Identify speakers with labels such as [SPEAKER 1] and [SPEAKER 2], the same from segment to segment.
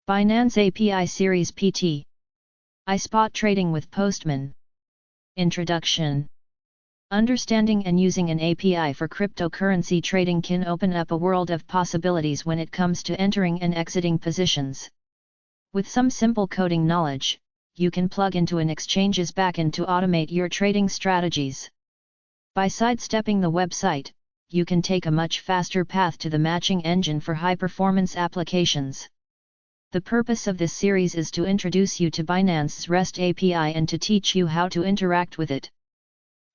[SPEAKER 1] Binance API Series PT. Spot Trading with Postman. Introduction. Understanding and using an API for cryptocurrency trading can open up a world of possibilities when it comes to entering and exiting positions. With some simple coding knowledge, you can plug into an exchange's backend to automate your trading strategies. By sidestepping the website, you can take a much faster path to the matching engine for high-performance applications. The purpose of this series is to introduce you to Binance's REST API and to teach you how to interact with it.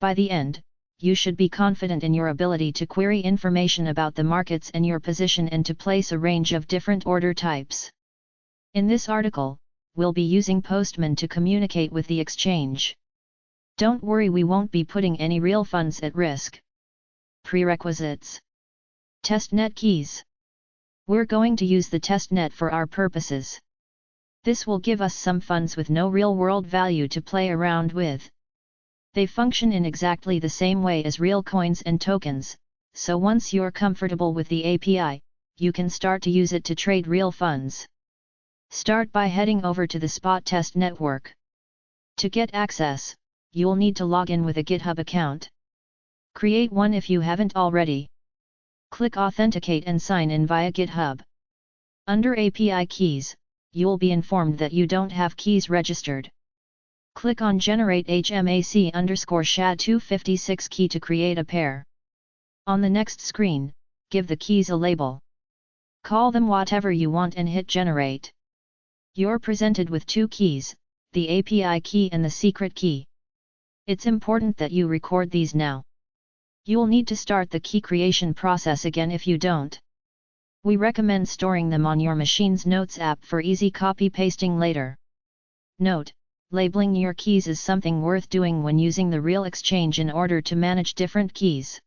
[SPEAKER 1] By the end, you should be confident in your ability to query information about the markets and your position and to place a range of different order types. In this article, we'll be using Postman to communicate with the exchange. Don't worry, we won't be putting any real funds at risk. Prerequisites. Testnet keys. We're going to use the testnet for our purposes. This will give us some funds with no real-world value to play around with. They function in exactly the same way as real coins and tokens, so once you're comfortable with the API, you can start to use it to trade real funds. Start by heading over to the Spot Test Network. To get access, you'll need to log in with a GitHub account. Create one if you haven't already. Click Authenticate and sign in via GitHub. Under API keys, you'll be informed that you don't have keys registered. Click on Generate HMAC_SHA-256 key to create a pair. On the next screen, give the keys a label. Call them whatever you want and hit Generate. You're presented with two keys, the API key and the secret key. It's important that you record these now. You'll need to start the key creation process again if you don't. We recommend storing them on your machine's Notes app for easy copy-pasting later. Note: labeling your keys is something worth doing when using the real exchange in order to manage different keys.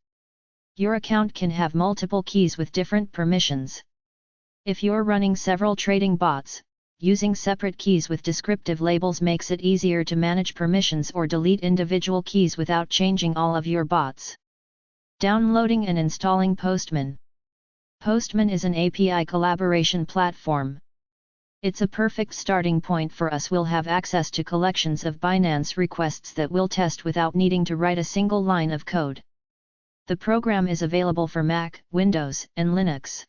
[SPEAKER 1] Your account can have multiple keys with different permissions. If you're running several trading bots, using separate keys with descriptive labels makes it easier to manage permissions or delete individual keys without changing all of your bots. Downloading and installing Postman. Postman is an API collaboration platform. It's a perfect starting point for us. We'll have access to collections of Binance requests that we'll test without needing to write a single line of code. The program is available for Mac, Windows, and Linux.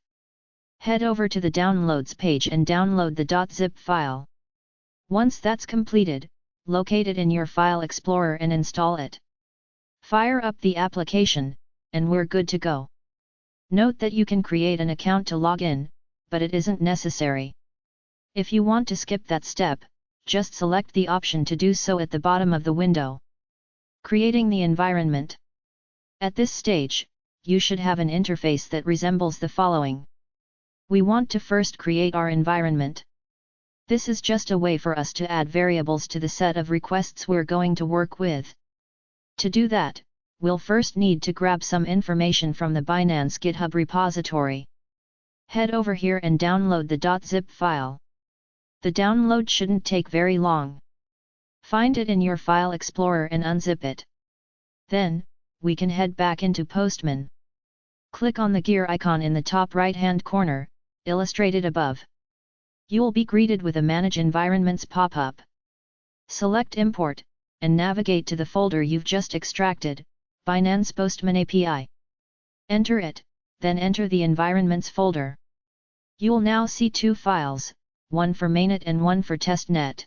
[SPEAKER 1] Head over to the Downloads page and download the .zip file. Once that's completed, locate it in your File Explorer and install it. Fire up the application, and we're good to go. Note that you can create an account to log in, but it isn't necessary. If you want to skip that step, just select the option to do so at the bottom of the window. Creating the environment. At this stage, you should have an interface that resembles the following. We want to first create our environment. This is just a way for us to add variables to the set of requests we're going to work with. To do that, we'll first need to grab some information from the Binance GitHub repository. Head over here and download the .zip file. The download shouldn't take very long. Find it in your File Explorer and unzip it. Then, we can head back into Postman. Click on the gear icon in the top right-hand corner, illustrated above. You'll be greeted with a Manage Environments pop-up. Select Import, and navigate to the folder you've just extracted, Binance Postman API. Enter it, then enter the Environments folder. You'll now see two files, one for mainnet and one for testnet.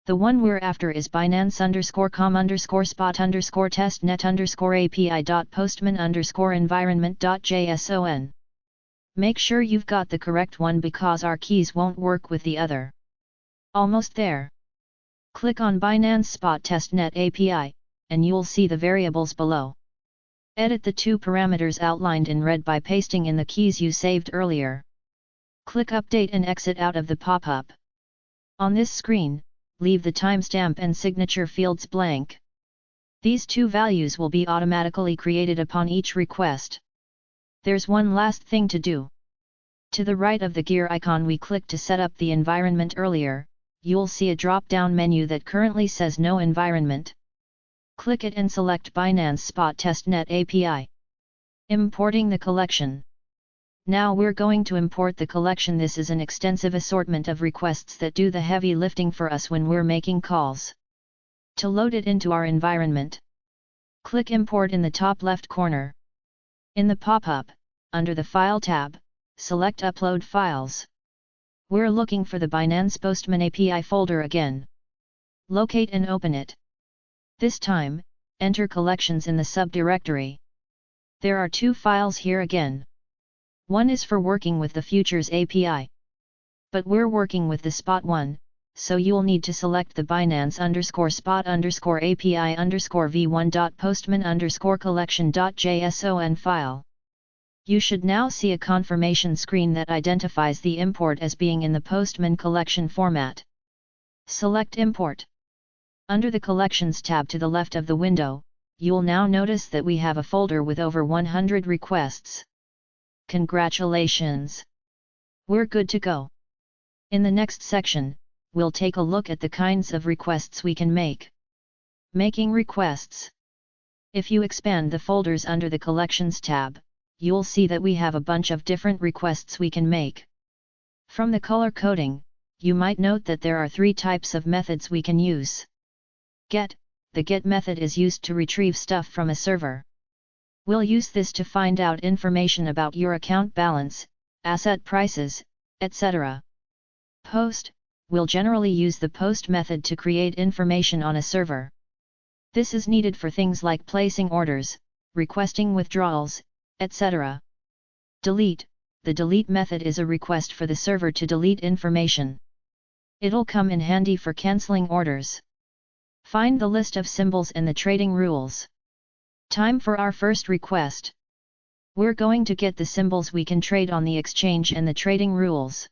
[SPEAKER 1] The one we're after is Binance_com_spot_testnet_API.postman_environment.json. Make sure you've got the correct one because our keys won't work with the other. Almost there. Click on Binance Spot Testnet API, and you'll see the variables below. Edit the two parameters outlined in red by pasting in the keys you saved earlier. Click Update and exit out of the pop-up. On this screen, leave the timestamp and signature fields blank. These two values will be automatically created upon each request. There's one last thing to do. To the right of the gear icon we clicked to set up the environment earlier, you'll see a drop-down menu that currently says No Environment. Click it and select Binance Spot Testnet API. Importing the collection. Now we're going to import the collection. This is an extensive assortment of requests that do the heavy lifting for us when we're making calls. To load it into our environment, click Import in the top left corner. In the pop-up, under the File tab, select Upload Files. We're looking for the Binance Postman API folder again. Locate and open it. This time, enter collections in the subdirectory. There are two files here again. One is for working with the Futures API. But we're working with the Spot one, so you'll need to select the Binance_spot_API_v1.postman_collection.json file. You should now see a confirmation screen that identifies the import as being in the Postman collection format. Select Import. Under the Collections tab to the left of the window, you'll now notice that we have a folder with over 100 requests. Congratulations! We're good to go. In the next section, we'll take a look at the kinds of requests we can make. Making requests. If you expand the folders under the Collections tab, you'll see that we have a bunch of different requests we can make. From the color coding, you might note that there are three types of methods we can use. Get. The get method is used to retrieve stuff from a server. We'll use this to find out information about your account balance, asset prices, etc. Post. We'll generally use the post method to create information on a server. This is needed for things like placing orders, requesting withdrawals, etc. Delete. The delete method is a request for the server to delete information. It'll come in handy for canceling orders. Find the list of symbols and the trading rules. Time for our first request. We're going to get the symbols we can trade on the exchange and the trading rules.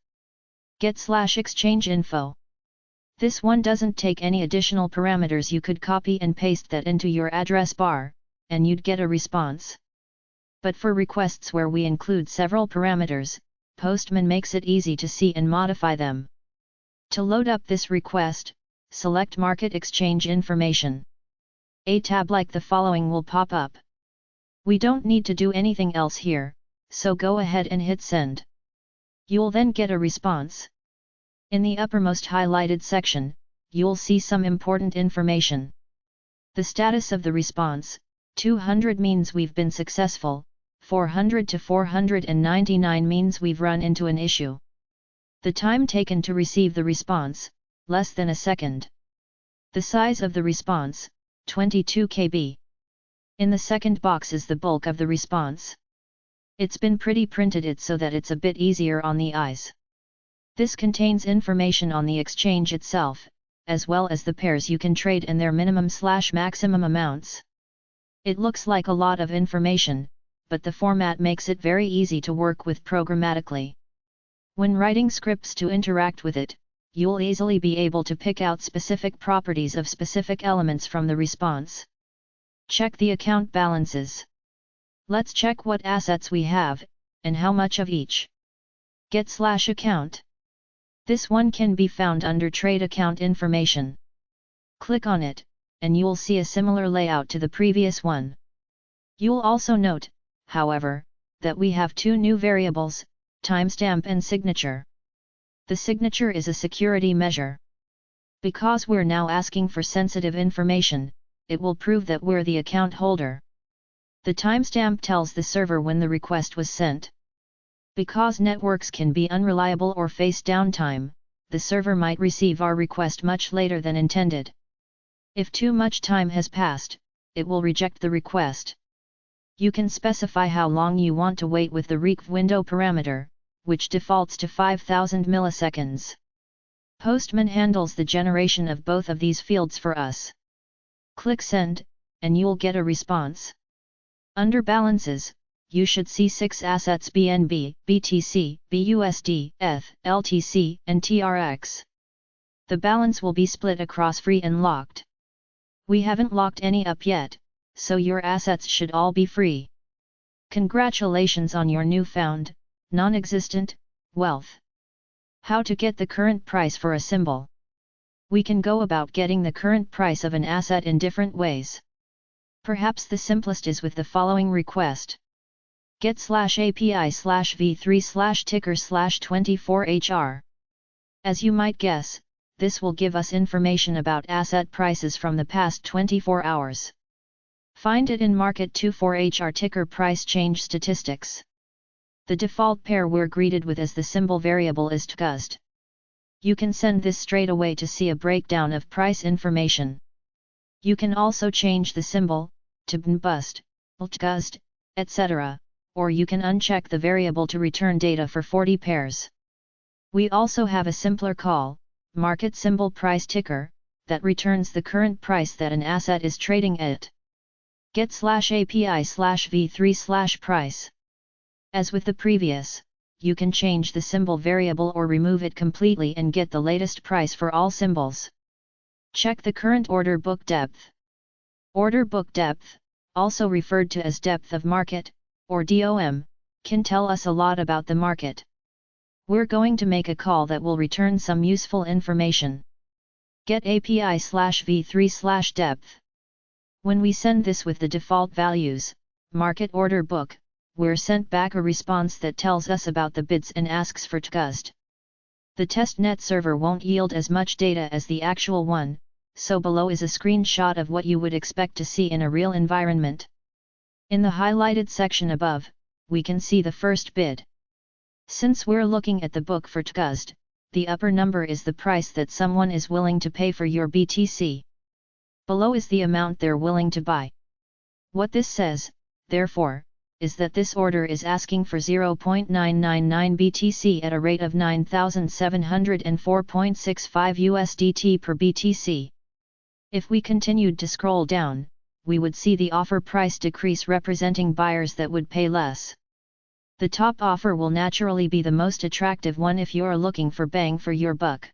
[SPEAKER 1] Get/exchange info. This one doesn't take any additional parameters. You could copy and paste that into your address bar, and you'd get a response. But for requests where we include several parameters, Postman makes it easy to see and modify them. To load up this request, select Market Exchange Information. A tab like the following will pop up. We don't need to do anything else here, so go ahead and hit Send. You'll then get a response. In the uppermost highlighted section, you'll see some important information. The status of the response: 200 means we've been successful, 400 to 499 means we've run into an issue. The time taken to receive the response: less than a second. The size of the response: 22 KB. In the second box is the bulk of the response. It's been pretty printed it so that it's a bit easier on the eyes. This contains information on the exchange itself, as well as the pairs you can trade and their minimum/maximum amounts. It looks like a lot of information, but the format makes it very easy to work with programmatically. When writing scripts to interact with it, you'll easily be able to pick out specific properties of specific elements from the response. Check the account balances. Let's check what assets we have, and how much of each. Get/account. This one can be found under Trade Account Information. Click on it, and you'll see a similar layout to the previous one. You'll also note, however, that we have two new variables, timestamp and signature. The signature is a security measure. Because we're now asking for sensitive information, it will prove that we're the account holder. The timestamp tells the server when the request was sent. Because networks can be unreliable or face downtime, the server might receive our request much later than intended. If too much time has passed, it will reject the request. You can specify how long you want to wait with the req window parameter, which defaults to 5000 milliseconds. Postman handles the generation of both of these fields for us. Click Send, and you'll get a response. Under Balances, you should see 6 assets: BNB, BTC, BUSD, ETH, LTC, and TRX. The balance will be split across free and locked. We haven't locked any up yet, so your assets should all be free. Congratulations on your newfound, non-existent, wealth. How to get the current price for a symbol. We can go about getting the current price of an asset in different ways. Perhaps the simplest is with the following request. get/API/v3/ticker/24HR. As you might guess, this will give us information about asset prices from the past 24 hours. Find it in Market 24HR ticker price change statistics. The default pair we're greeted with as the symbol variable is TGUSD. You can send this straight away to see a breakdown of price information. You can also change the symbol to BNBUSD, LTGUSD, etc., or you can uncheck the variable to return data for 40 pairs. We also have a simpler call, market symbol price ticker, that returns the current price that an asset is trading at. Get/API/v3/price. As with the previous, you can change the symbol variable or remove it completely and get the latest price for all symbols. Check the current order book depth. Order book depth, also referred to as depth of market, or DOM, can tell us a lot about the market. We're going to make a call that will return some useful information. Get API/v3/depth. When we send this with the default values, market order book, we're sent back a response that tells us about the bids and asks for TGUSD. The testnet server won't yield as much data as the actual one, so below is a screenshot of what you would expect to see in a real environment. In the highlighted section above, we can see the first bid. Since we're looking at the book for TGUSD, the upper number is the price that someone is willing to pay for your BTC. Below is the amount they're willing to buy. What this says, therefore, is that this order is asking for 0.999 BTC at a rate of 9,704.65 USDT per BTC. If we continued to scroll down, we would see the offer price decrease representing buyers that would pay less. The top offer will naturally be the most attractive one if you're looking for bang for your buck.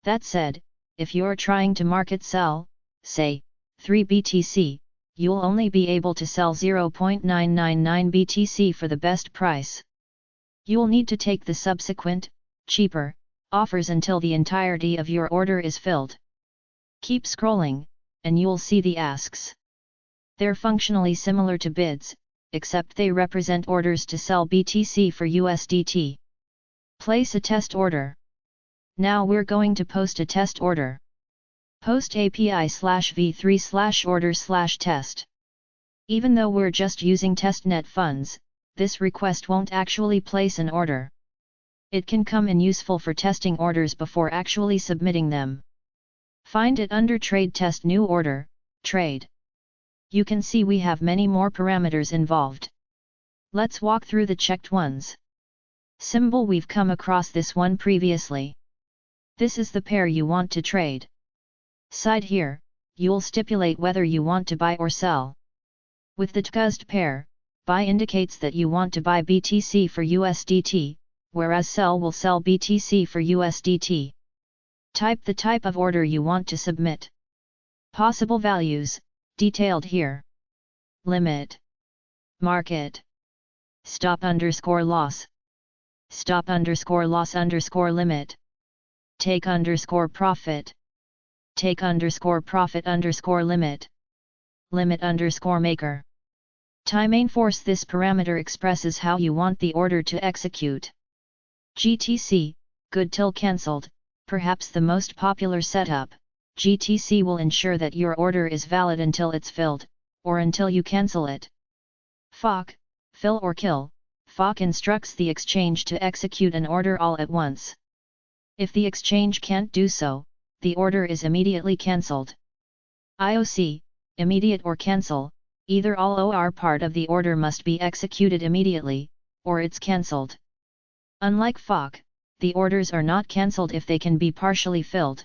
[SPEAKER 1] That said, if you're trying to market sell, say, 3 BTC, you'll only be able to sell 0.999 BTC for the best price. You'll need to take the subsequent, cheaper, offers until the entirety of your order is filled. Keep scrolling, and you'll see the asks. They're functionally similar to bids, except they represent orders to sell BTC for USDT. Place a test order. Now we're going to post a test order. Post API/v3/order/test. Even though we're just using testnet funds, this request won't actually place an order. It can come in useful for testing orders before actually submitting them. Find it under Trade Test New Order, Trade. You can see we have many more parameters involved. Let's walk through the checked ones. Symbol, we've come across this one previously. This is the pair you want to trade. Side here, you'll stipulate whether you want to buy or sell. With the TGUSD pair, buy indicates that you want to buy BTC for USDT, whereas sell will sell BTC for USDT. Type the type of order you want to submit. Possible values, detailed here. Limit. Market. Stop_loss. Stop_loss_limit. Take_profit. Take_profit_limit. Limit_maker. Time force. This parameter expresses how you want the order to execute. GTC, good till cancelled, perhaps the most popular setup. GTC will ensure that your order is valid until it's filled, or until you cancel it. FOC, fill or kill. FOC instructs the exchange to execute an order all at once. If the exchange can't do so, the order is immediately cancelled. IOC, immediate or cancel, either all or part of the order must be executed immediately, or it's cancelled. Unlike FOC, the orders are not cancelled if they can be partially filled.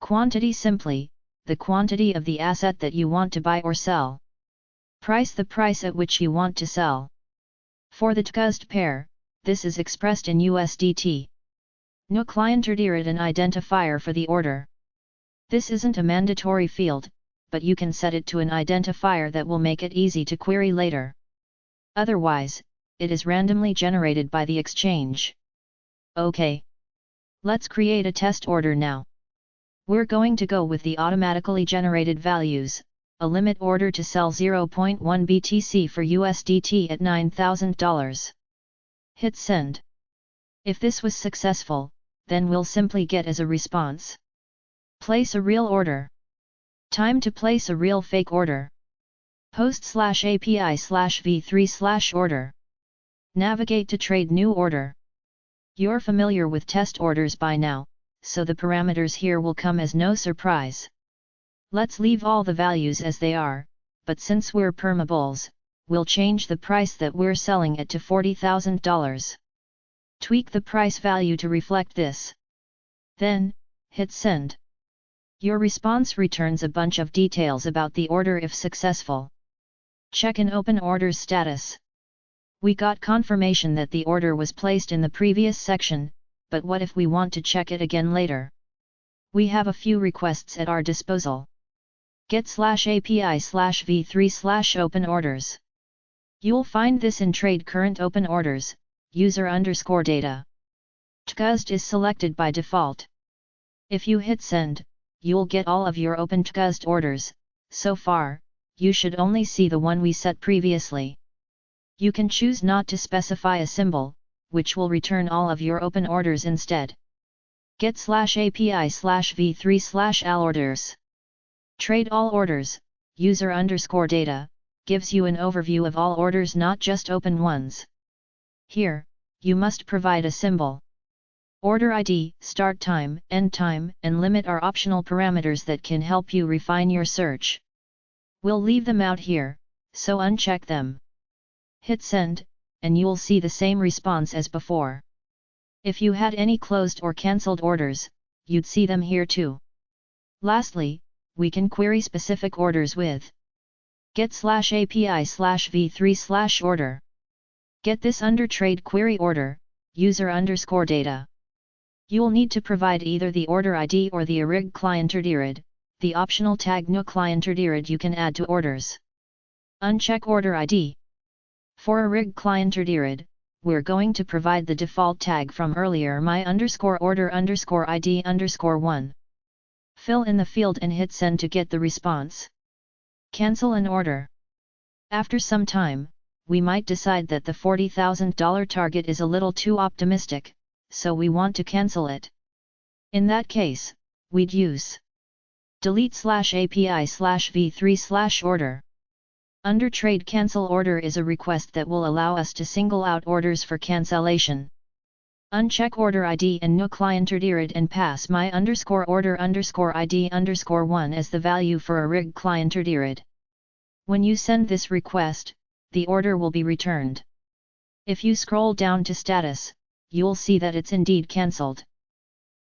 [SPEAKER 1] Quantity, simply, the quantity of the asset that you want to buy or sell. Price, the price at which you want to sell. For the TGUSD pair, this is expressed in USDT. No client an identifier for the order. This isn't a mandatory field, but you can set it to an identifier that will make it easy to query later. Otherwise, it is randomly generated by the exchange. OK. Let's create a test order now. We're going to go with the automatically generated values, a limit order to sell 0.1 BTC for USDT at $9,000. Hit send. If this was successful, then we'll simply get as a response. Place a real order. Time to place a real fake order. Post/API/v3/order. Navigate to trade new order. You're familiar with test orders by now, so the parameters here will come as no surprise. Let's leave all the values as they are, but since we're permabulls, we'll change the price that we're selling it to $40,000. Tweak the price value to reflect this. Then, hit send. Your response returns a bunch of details about the order if successful. Check in open orders status. We got confirmation that the order was placed in the previous section, but what if we want to check it again later? We have a few requests at our disposal. Get/API/v3/open orders. You'll find this in trade current open orders, user_data. TCUSD is selected by default. If you hit send, you'll get all of your open TCUSD orders. So far, you should only see the one we set previously. You can choose not to specify a symbol, which will return all of your open orders instead. Get/API/v3/allorders. Trade all orders, user_data, gives you an overview of all orders, not just open ones. Here, you must provide a symbol. Order ID, start time, end time, and limit are optional parameters that can help you refine your search. We'll leave them out here, so uncheck them. Hit send, and you'll see the same response as before. If you had any closed or cancelled orders, you'd see them here too. Lastly, we can query specific orders with get/API/v3/order. Get this under trade query order, user_data. You'll need to provide either the order ID or the ORIG clientordrid, the optional tag no clientordrid you can add to orders. Uncheck order ID. For ORIG clientordrid, we're going to provide the default tag from earlier my_order_ID_1. Fill in the field and hit send to get the response. Cancel an order. After some time, we might decide that the $40,000 target is a little too optimistic, so we want to cancel it. In that case, we'd use delete/API/v3/order. Under trade cancel order is a request that will allow us to single out orders for cancellation. Uncheck order ID and no clientordrid and pass my_order_ID_1 as the value for ORIG clientordrid. When you send this request, the order will be returned. If you scroll down to status, you'll see that it's indeed cancelled.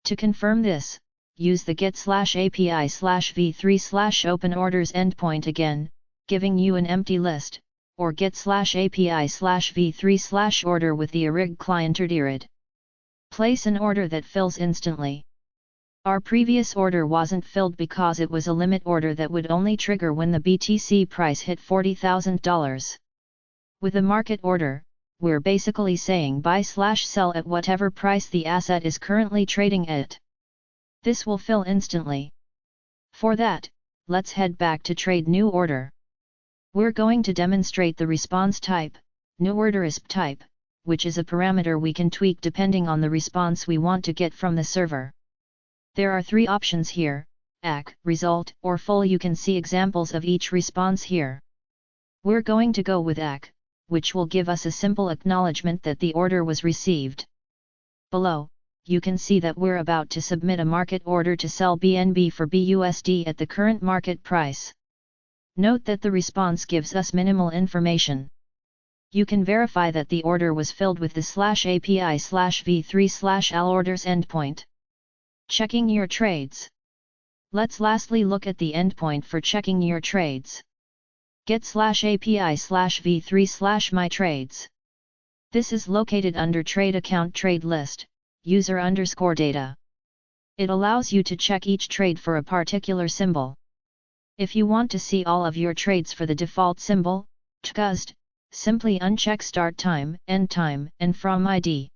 [SPEAKER 1] To confirm this, use the get/API/v3/open orders endpoint again, giving you an empty list, or get/API/v3/order with the ORIG clientordrid. Place an order that fills instantly. Our previous order wasn't filled because it was a limit order that would only trigger when the BTC price hit $40,000. With a market order, we're basically saying buy/sell at whatever price the asset is currently trading at. This will fill instantly. For that, let's head back to trade new order. We're going to demonstrate the response type, new order ISP type, which is a parameter we can tweak depending on the response we want to get from the server. There are three options here: ACK, result, or full. You can see examples of each response here. We're going to go with ACK, which will give us a simple acknowledgement that the order was received. Below, you can see that we're about to submit a market order to sell BNB for BUSD at the current market price. Note that the response gives us minimal information. You can verify that the order was filled with the /API/v3/allorders endpoint. Checking your trades. Let's lastly look at the endpoint for checking your trades. Get/API/v3/mytrades. This is located under Trade Account Trade List, user_data. It allows you to check each trade for a particular symbol. If you want to see all of your trades for the default symbol, TCUSD, simply uncheck Start Time, End Time, and From ID.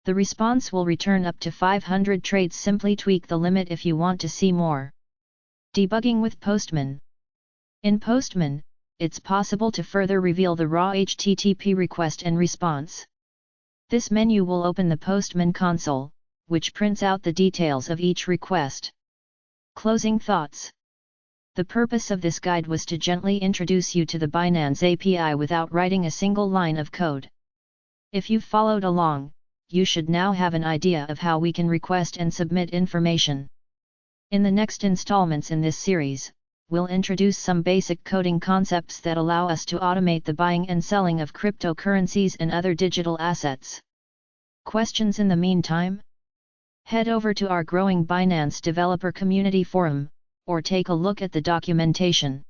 [SPEAKER 1] The response will return up to 500 trades. Simply tweak the limit if you want to see more. Debugging with Postman. In Postman, it's possible to further reveal the raw HTTP request and response. This menu will open the Postman console, which prints out the details of each request. Closing thoughts. The purpose of this guide was to gently introduce you to the Binance API without writing a single line of code. If you've followed along, you should now have an idea of how we can request and submit information. In the next installments in this series, we'll introduce some basic coding concepts that allow us to automate the buying and selling of cryptocurrencies and other digital assets. Questions in the meantime? Head over to our growing Binance developer community forum, or take a look at the documentation.